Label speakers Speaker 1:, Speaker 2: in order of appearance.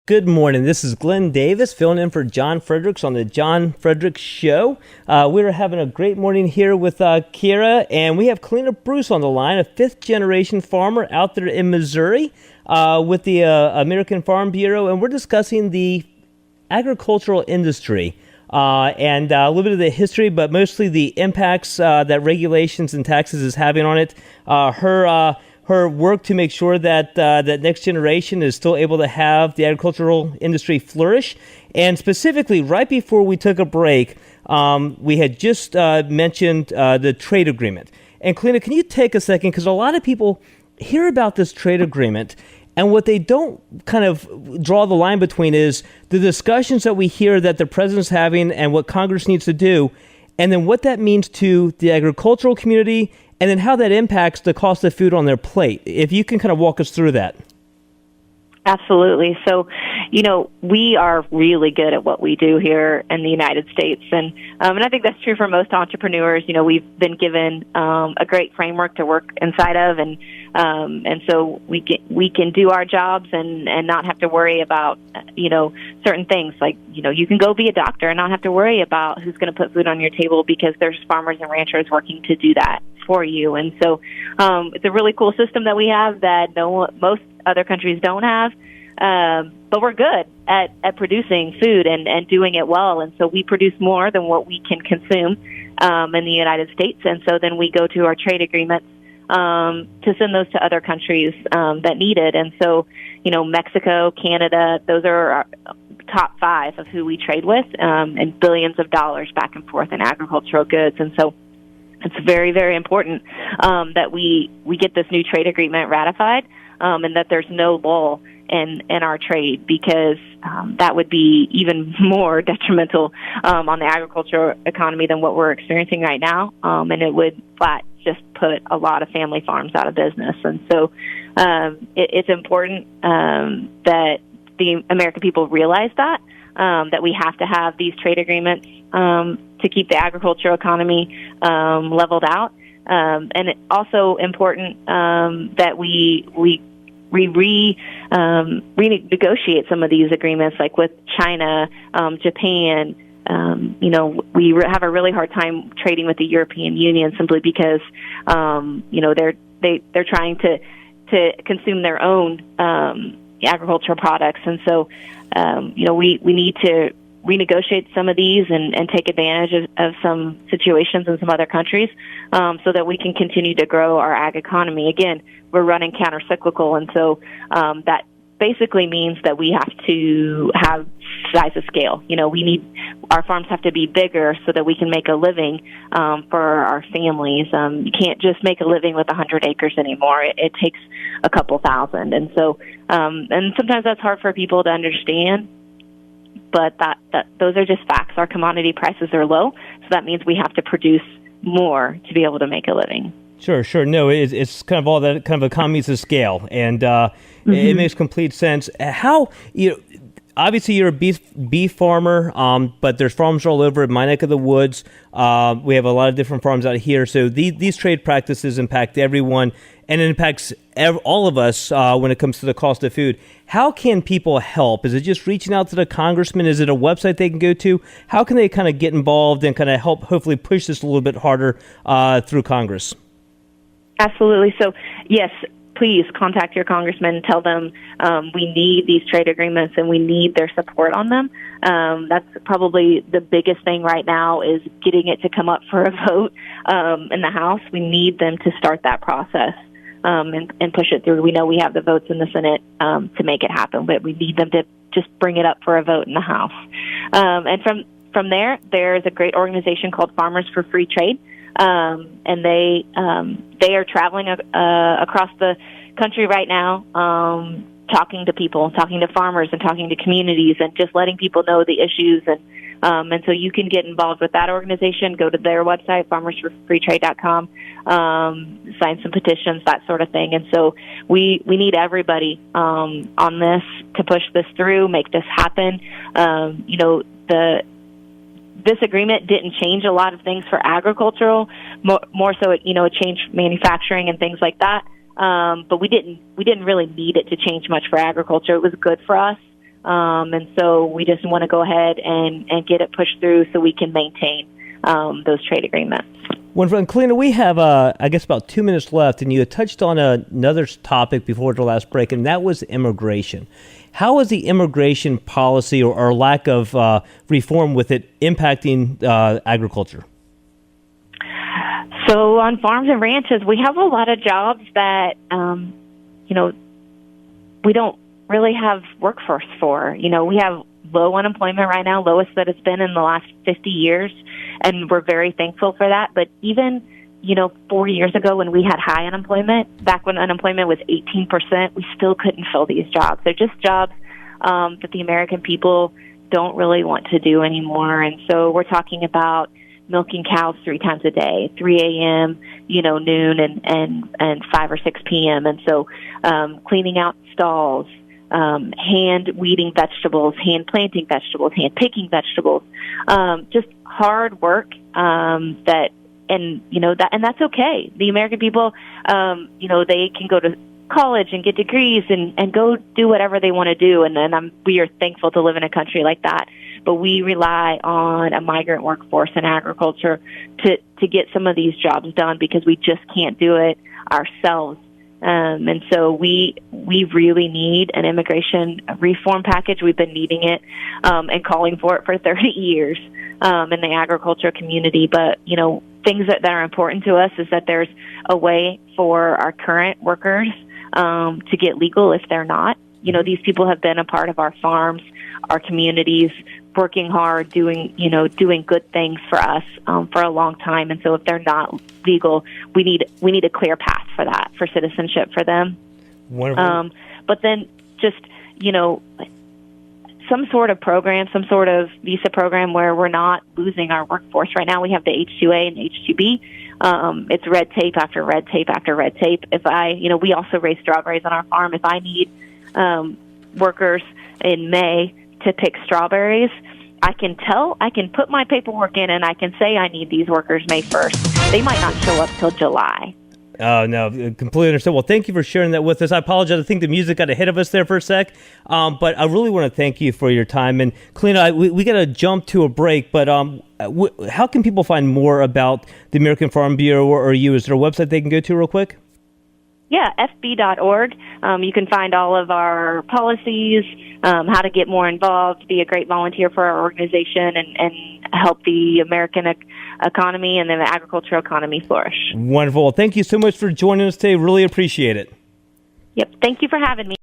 Speaker 1: Good morning. This is Glenn Davis filling in for John Fredericks on the John Fredericks Show. We're having a great morning here with Kira, and we have Kalena Bruce on the line, a fifth-generation farmer out there in Missouri with the American Farm Bureau, and we're discussing the agricultural industry and a little bit of the history, but mostly the impacts that regulations and taxes is having on it. Her work to make sure that that next generation is still able to have the agricultural industry flourish. And specifically, right before we took a break, we had just mentioned the trade agreement. And Kalena, can you take a second? Because a lot of people hear about this trade agreement, and what they don't kind of draw the line between is the discussions that we hear that the president's having and what Congress needs to do, and then what that means to the agricultural community, and then how that impacts the cost of food on their plate. If you can kind of walk us through that.
Speaker 2: Absolutely. So, we are really good at what we do here in the United States. And I think that's true for most entrepreneurs. We've been given a great framework to work inside of, and so we can do our jobs and not have to worry about, certain things. Like, you can go be a doctor and not have to worry about who's going to put food on your table because there's farmers and ranchers working to do that for you. And so it's a really cool system that we have that most other countries don't have. But we're good at producing food and doing it well. And so we produce more than what we can consume in the United States. And so then we go to our trade agreements to send those to other countries that need it. And so, Mexico, Canada, those are our top 5 of who we trade with, and billions of dollars back and forth in agricultural goods. And so it's very, very important that we get this new trade agreement ratified, and that there's no lull in our trade, because that would be even more detrimental on the agricultural economy than what we're experiencing right now, and it would just put a lot of family farms out of business. And so it's important that the American people realize that we have to have these trade agreements to keep the agricultural economy leveled out. And it's also important that we renegotiate some of these agreements, like with China, Japan. We have a really hard time trading with the European Union simply because they're trying to consume their own agricultural products, and so we need to renegotiate some of these and take advantage of some situations in some other countries, so that we can continue to grow our ag economy. Again, we're running counter-cyclical, and so that basically means that we have to have size of scale. Our farms have to be bigger so that we can make a living for our families. You can't just make a living with 100 acres anymore. It takes a couple thousand, and so and sometimes that's hard for people to understand. But those are just facts. Our commodity prices are low, so that means we have to produce more to be able to make a living.
Speaker 1: Sure. No, it's kind of all that kind of economies of scale, and it makes complete sense. How obviously you're a beef farmer, but there's farms all over in my neck of the woods. We have a lot of different farms out here, so these trade practices impact everyone, and it impacts all of us when it comes to the cost of food. How can people help? Is it just reaching out to the congressman? Is it a website they can go to? How can they kind of get involved and kind of help hopefully push this a little bit harder through Congress?
Speaker 2: Absolutely. So, yes, please contact your congressman and tell them we need these trade agreements and we need their support on them. That's probably the biggest thing right now, is getting it to come up for a vote in the House. We need them to start that process and push it through. We know we have the votes in the Senate to make it happen, but we need them to just bring it up for a vote in the House. And from there, there's a great organization called Farmers for Free Trade. And they are traveling across the country right now, talking to people, talking to farmers, and talking to communities, and just letting people know the issues. And so you can get involved with that organization. Go to their website, farmersforfreetrade.com, sign some petitions, that sort of thing. And so we need everybody on this to push this through, make this happen. This agreement didn't change a lot of things for agricultural, more so it changed manufacturing and things like that. But we didn't really need it to change much for agriculture. It was good for us And so we just want to go ahead and get it pushed through so we can maintain those trade agreements.
Speaker 1: Kalena, we have, I guess, about 2 minutes left, and you had touched on another topic before the last break, and that was immigration. How is the immigration policy or lack of reform with it impacting agriculture?
Speaker 2: So on farms and ranches, we have a lot of jobs that, we don't really have workforce for. We have low unemployment right now, lowest that it's been in the last 50 years, and we're very thankful for that. But even, 4 years ago when we had high unemployment, back when unemployment was 18%, we still couldn't fill these jobs. They're just jobs that the American people don't really want to do anymore. And so we're talking about milking cows 3 times a day, 3 a.m., noon, and 5 or 6 p.m. And so cleaning out stalls, hand weeding vegetables, hand planting vegetables, hand picking vegetables, just hard work and that's okay. The American people, they can go to college and get degrees and go do whatever they want to do, and we are thankful to live in a country like that. But we rely on a migrant workforce in agriculture to get some of these jobs done because we just can't do it ourselves. And so we really need an immigration reform package. We've been needing it and calling for it for 30 years in the agriculture community. But, things that are important to us is that there's a way for our current workers to get legal if they're not. These people have been a part of our farms, our communities, working hard, doing good things for us for a long time. And so if they're not legal, we need a clear path for that, for citizenship for them.
Speaker 1: Wonderful.
Speaker 2: But then just, some sort of program, some sort of visa program where we're not losing our workforce. Right now we have the H-2A and H-2B. It's red tape after red tape after red tape. We also raise strawberries on our farm. If I need workers in May to pick strawberries, I can put my paperwork in and I can say I need these workers May 1st. They might not show up till July.
Speaker 1: Oh, no, completely understood. Well, thank you for sharing that with us. I apologize. I think the music got ahead of us there for a sec. But I really want to thank you for your time. And Kalena, we got to jump to a break, but how can people find more about the American Farm Bureau or you? Is there a website they can go to real quick?
Speaker 2: Yeah, fb.org. You can find all of our policies, how to get more involved, be a great volunteer for our organization, and help the American economy and then the agricultural economy flourish.
Speaker 1: Wonderful. Thank you so much for joining us today. Really appreciate it.
Speaker 2: Yep. Thank you for having me.